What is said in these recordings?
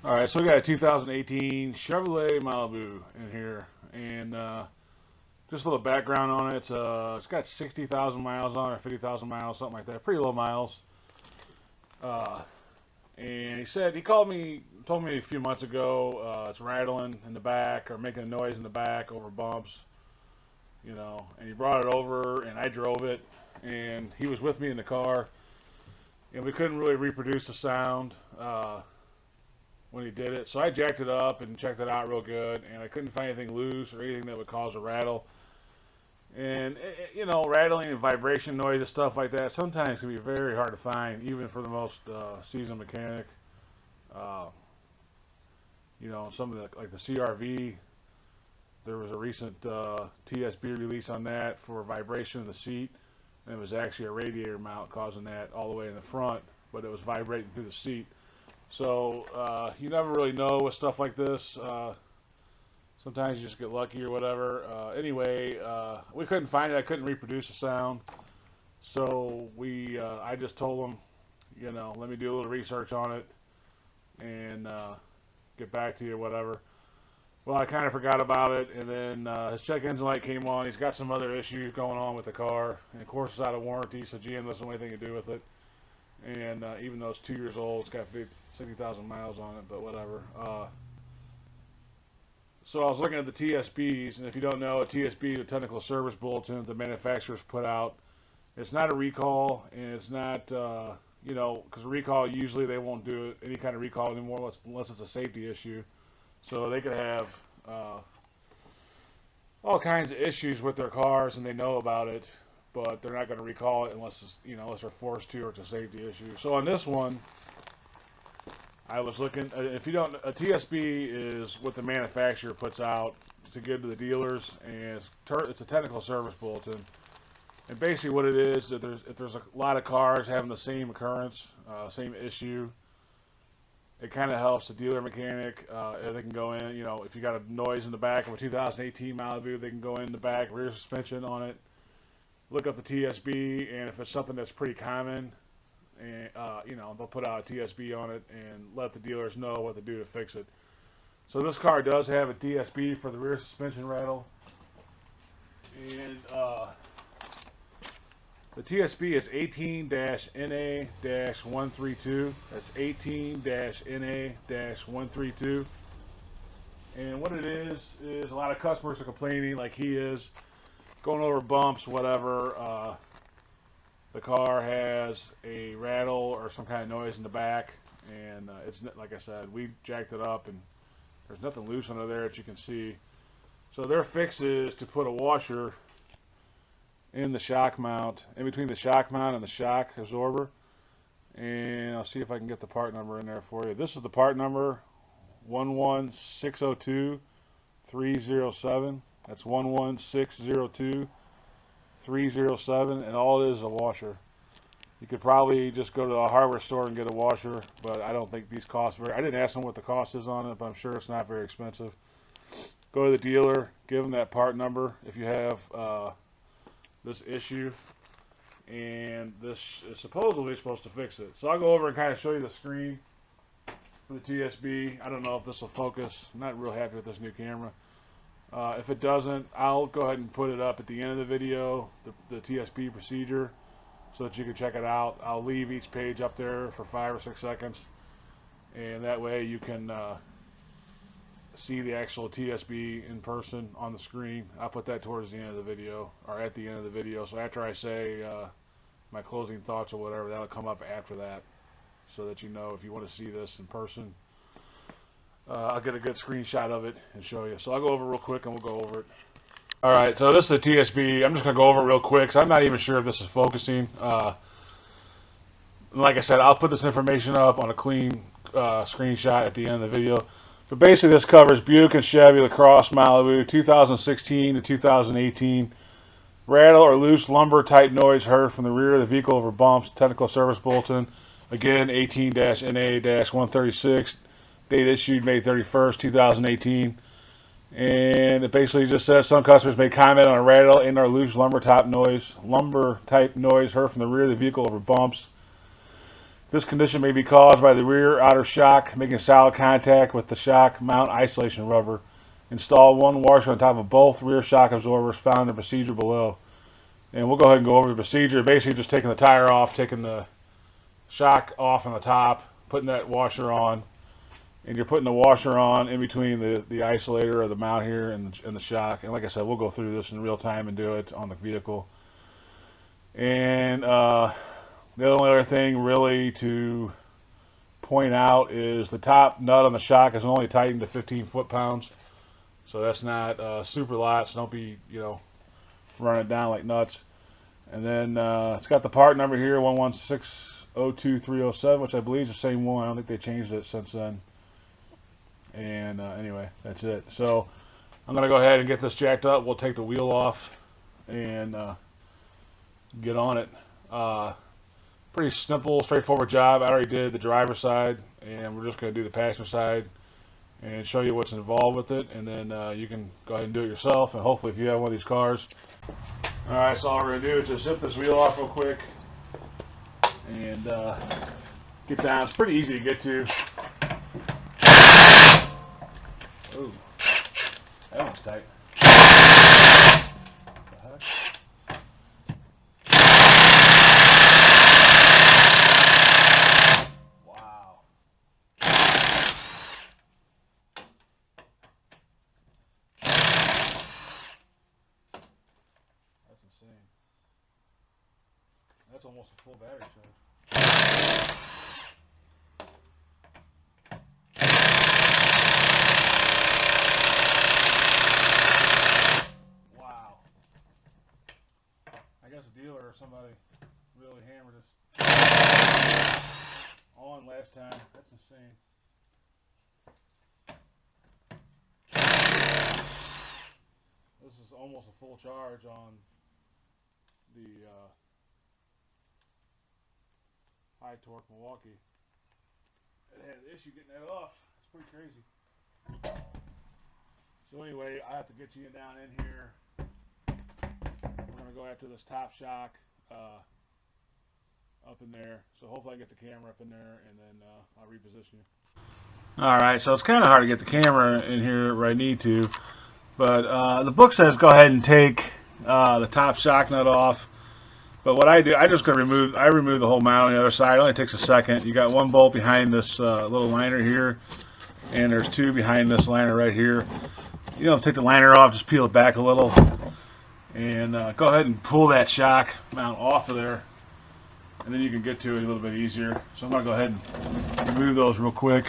Alright, so we got a 2018 Chevrolet Malibu in here, and just a little background on it. It's got 60,000 miles on it, or 50,000 miles, something like that, pretty low miles. And he told me a few months ago it's rattling in the back or making a noise in the back over bumps, you know. And he brought it over, and I drove it, and he was with me in the car, and we couldn't really reproduce the sound when he did it. So I jacked it up and checked it out real good, and I couldn't find anything loose or anything that would cause a rattle. And you know, rattling and vibration noise and stuff like that sometimes can be very hard to find, even for the most seasoned mechanic. You know, some of the, like the CRV, there was a recent TSB release on that for vibration in the seat, and it was actually a radiator mount causing that all the way in the front, but it was vibrating through the seat. So you never really know with stuff like this. Sometimes you just get lucky or whatever. Anyway, we couldn't find it. I couldn't reproduce the sound. So I just told him, you know, let me do a little research on it and get back to you or whatever. Well, I kind of forgot about it, and then his check engine light came on. He's got some other issues going on with the car, and of course it's out of warranty, so GM doesn't have anything to do with it. And even though it's 2 years old, it's got 60,000 miles on it, but whatever. So I was looking at the TSBs, and if you don't know, a TSB is a technical service bulletin that the manufacturers put out. It's not a recall, and it's not, you know, because a recall, usually they won't do any kind of recall anymore unless it's a safety issue. So they could have all kinds of issues with their cars, and they know about it, but they're not going to recall it unless it's, you know, unless they're forced to, or it's a safety issue. So on this one, I was looking. If you don't, a TSB is what the manufacturer puts out to give to the dealers, and it's a technical service bulletin. And basically, what it is, that if there's a lot of cars having the same occurrence, same issue, it kind of helps the dealer mechanic. They can go in. You know, if you got a noise in the back of a 2018 Malibu, they can go in the back, rear suspension on it, look up the TSB, and if it's something that's pretty common, and you know, they'll put out a TSB on it and let the dealers know what to do to fix it. So this car does have a TSB for the rear suspension rattle, and the TSB is 18-NA-132. That's 18-NA-132. And what it is a lot of customers are complaining, like he is, going over bumps, whatever. The car has a rattle or some kind of noise in the back, and it's, like I said, we jacked it up, and there's nothing loose under there that you can see. So their fix is to put a washer in the shock mount, in between the shock mount and the shock absorber, and I'll see if I can get the part number in there for you. This is the part number 11602-307. That's 11602-307, and all it is a washer. You could probably just go to a hardware store and get a washer, but I don't think these cost very. I didn't ask them what the cost is on it, but I'm sure it's not very expensive. Go to the dealer, give them that part number if you have this issue, and this is supposedly supposed to fix it. So I'll go over and kind of show you the screen for the TSB. I don't know if this will focus. I'm not real happy with this new camera. If it doesn't, I'll go ahead and put it up at the end of the video, the TSB procedure, so that you can check it out. I'll leave each page up there for 5 or 6 seconds, and that way you can see the actual TSB in person on the screen. I'll put that towards the end of the video, or at the end of the video. So after I say my closing thoughts or whatever, that'll come up after that, so that you know if you want to see this in person. I'll get a good screenshot of it and show you. So I'll go over real quick and we'll go over it. Alright, so this is the TSB. I'm just going to go over it real quick, because I'm not even sure if this is focusing. Like I said, I'll put this information up on a clean screenshot at the end of the video. But basically this covers Buick and Chevy Lacrosse Malibu 2016 to 2018. Rattle or loose lumbar type noise heard from the rear of the vehicle over bumps. Technical service bulletin. Again, 18-NA-136. Date issued May 31st, 2018. And it basically just says some customers may comment on a rattle and or loose lumbar type noise heard from the rear of the vehicle over bumps. This condition may be caused by the rear outer shock making solid contact with the shock mount isolation rubber. Install one washer on top of both rear shock absorbers found in the procedure below. And we'll go ahead and go over the procedure. Basically just taking the tire off, taking the shock off on the top, putting that washer on, and you're putting the washer on in between the isolator or the mount here and the shock. And like I said, we'll go through this in real time and do it on the vehicle. And the only other thing really to point out is the top nut on the shock is only tightened to 15 foot-pounds. So that's not super light, so don't be, running it down like nuts. And then it's got the part number here, 11602-307, which I believe is the same one. I don't think they changed it since then. And anyway, that's it. So I'm going to go ahead and get this jacked up. We'll take the wheel off and get on it. Pretty simple, straightforward job. I already did the driver's side, and we're just going to do the passenger side and show you what's involved with it, and then you can go ahead and do it yourself, and hopefully if you have one of these cars. Alright, so all we're going to do is just zip this wheel off real quick and get down. It's pretty easy to get to. Ooh, that one's tight. What the heck? That's almost a full battery charge. Wow. I guess a dealer or somebody really hammered us on last time. That's insane. This is almost a full charge on the high torque Milwaukee. It had an issue getting that off. It's pretty crazy. So anyway, I have to get you down in here. We're going to go after this top shock up in there. So hopefully I get the camera up in there, and then I'll reposition you. Alright, so it's kind of hard to get the camera in here where I need to. But the book says go ahead and take the top shock nut off. But what I do, I just remove the whole mount on the other side. It only takes a second. You got one bolt behind this little liner here, and there's two behind this liner right here. You don't take the liner off, just peel it back a little, and go ahead and pull that shock mount off of there, and then you can get to it a little bit easier. So I'm going to go ahead and remove those real quick.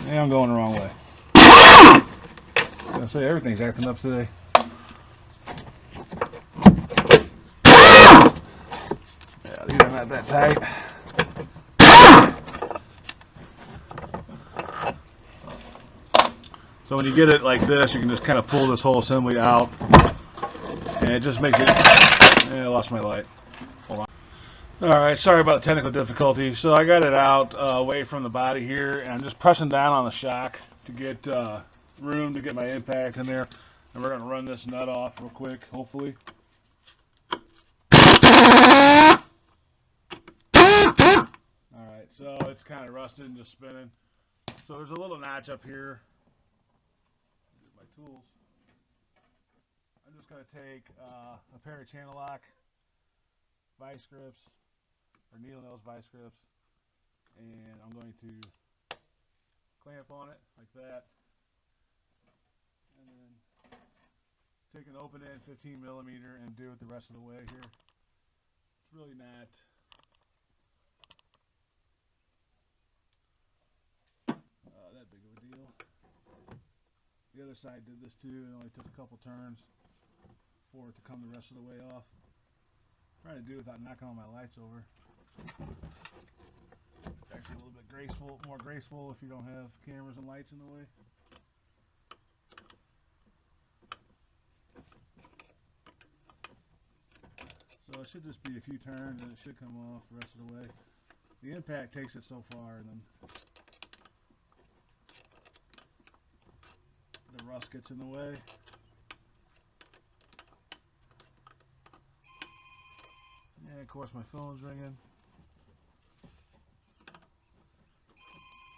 Yeah, I'm going the wrong way. I was going to say, everything's acting up today. Yeah, these are not that tight. So when you get it like this, you can just kind of pull this whole assembly out, and it just makes it... I lost my light. Hold on. Alright, sorry about the technical difficulty. So I got it out away from the body here, and I'm just pressing down on the shock to get room to get my impact in there. And we're going to run this nut off real quick, hopefully. Alright, so it's kind of rusted and just spinning. So there's a little notch up here. Here's my tools. I'm just going to take a pair of channel lock vice grips, or needle nose vice grips, and I'm going to clamp on it like that, and then take an open end 15 millimeter and do it the rest of the way here. It's really not that big of a deal. The other side did this too, and only took a couple turns for it to come the rest of the way off. Trying to do it without knocking all my lights over. It's actually a little bit graceful, more graceful if you don't have cameras and lights in the way. So it should just be a few turns and it should come off the rest of the way. The impact takes it so far, and then the rust gets in the way. of course, my phone's ringing.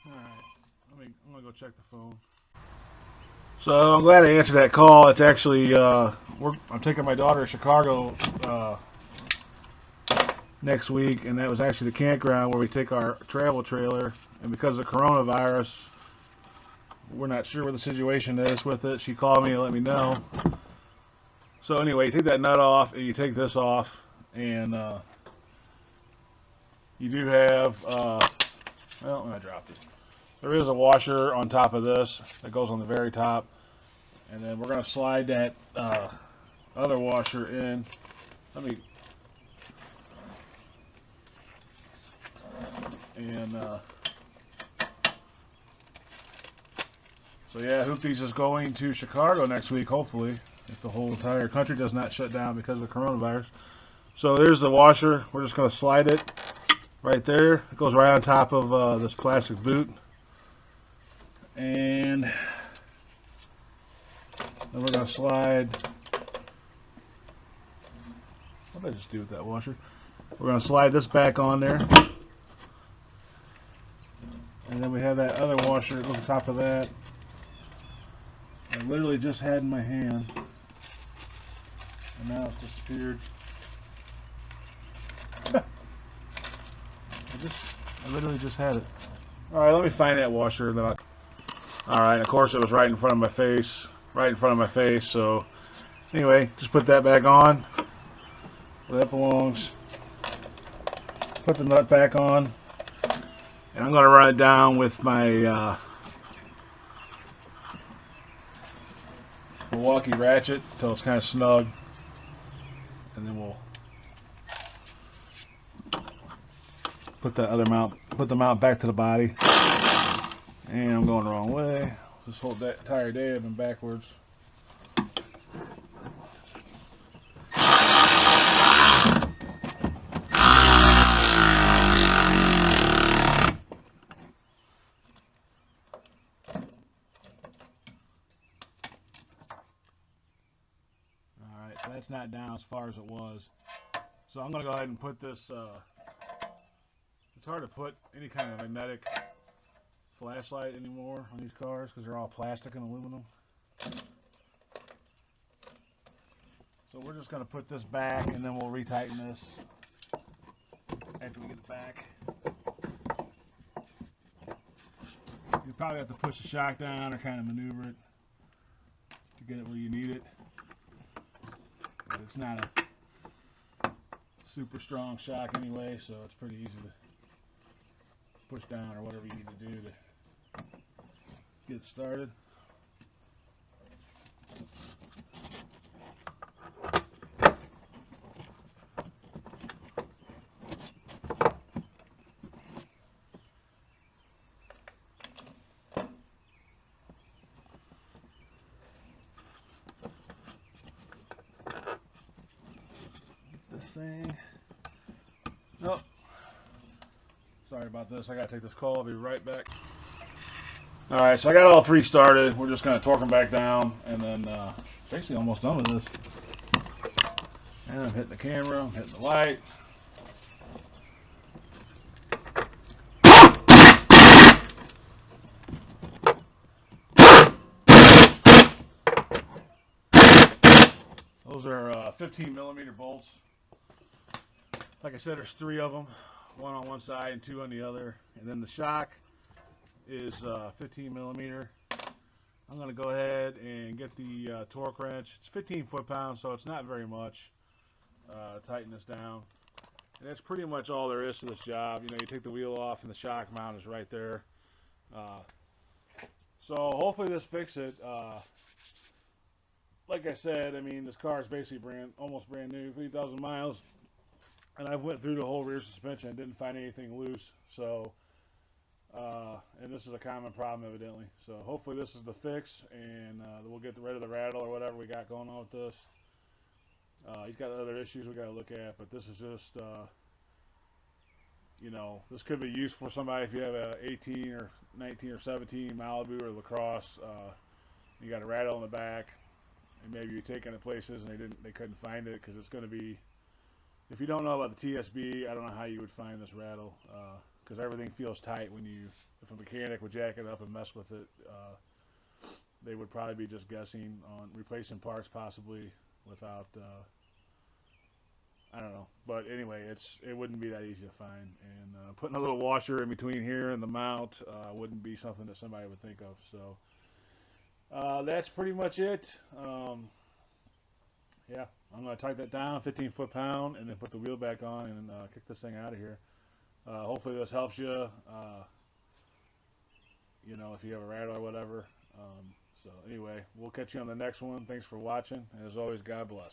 Alright, I'm gonna go check the phone. So I'm glad I answered that call. It's actually, I'm taking my daughter to Chicago next week, and that was actually the campground where we take our travel trailer. And because of coronavirus, we're not sure what the situation is with it. She called me and let me know. So anyway, you take that nut off, and you take this off, and you do have, well, I dropped it. There is a washer on top of this that goes on the very top, and then we're going to slide that other washer in. So yeah, Hoopties is going to Chicago next week, hopefully, if the whole entire country does not shut down because of coronavirus. So there's the washer. We're just going to slide it right there. It goes right on top of this plastic boot. And then we're going to slide, what did I just do with that washer? We're going to slide this back on there. And then we have that other washer on top of that. I literally just had in my hand, and now it's disappeared. I literally just had it. Alright, let me find that washer. Alright, of course it was right in front of my face. So anyway, just put that back on where that belongs. Put the nut back on, and I'm going to run it down with my Milwaukee ratchet until it's kind of snug, and then we'll put the mount back to the body. And I'm going the wrong way. This whole entire day I've been backwards. Alright, so that's not down as far as it was. So I'm going to go ahead and put this, it's hard to put any kind of magnetic flashlight anymore on these cars because they're all plastic and aluminum. So we're just going to put this back, and then we'll retighten this after we get it back. You probably have to push the shock down or kind of maneuver it to get it where you need it. But it's not a super strong shock anyway, so it's pretty easy to push down or whatever you need to do to get started. This thing. Nope. Sorry about this. I gotta take this call. I'll be right back. Alright, so I got all three started. We're just going to torque them back down, and then basically almost done with this. And I'm hitting the camera, I'm hitting the light. Those are 15 millimeter bolts. Like I said, there's three of them, one on one side and two on the other. And then the shock is 15 millimeter. I'm going to go ahead and get the torque wrench. It's 15 foot-pounds, so it's not very much. Tighten this down. And that's pretty much all there is to this job. You know, you take the wheel off and the shock mount is right there. So hopefully this fixes it. Like I said, I mean, this car is basically almost brand new, 3,000 miles. And I went through the whole rear suspension and didn't find anything loose. So, and this is a common problem evidently. So hopefully this is the fix, and we'll get rid of the rattle or whatever we got going on with this. He's got other issues we got to look at, but this is just, you know, this could be useful for somebody if you have a 18 or 19 or 17 Malibu or Lacrosse. You got a rattle in the back, and maybe you're taking it places and they couldn't find it because it's going to be if you don't know about the TSB, I don't know how you would find this rattle, because everything feels tight when if a mechanic would jack it up and mess with it. They would probably be just guessing on replacing parts, possibly without. I don't know, but anyway, it wouldn't be that easy to find, and putting a little washer in between here and the mount wouldn't be something that somebody would think of. So that's pretty much it. Yeah, I'm going to tighten that down, 15 foot-pound, and then put the wheel back on and kick this thing out of here. Hopefully this helps you, you know, if you have a rattle or whatever. So anyway, we'll catch you on the next one. Thanks for watching, and as always, God bless.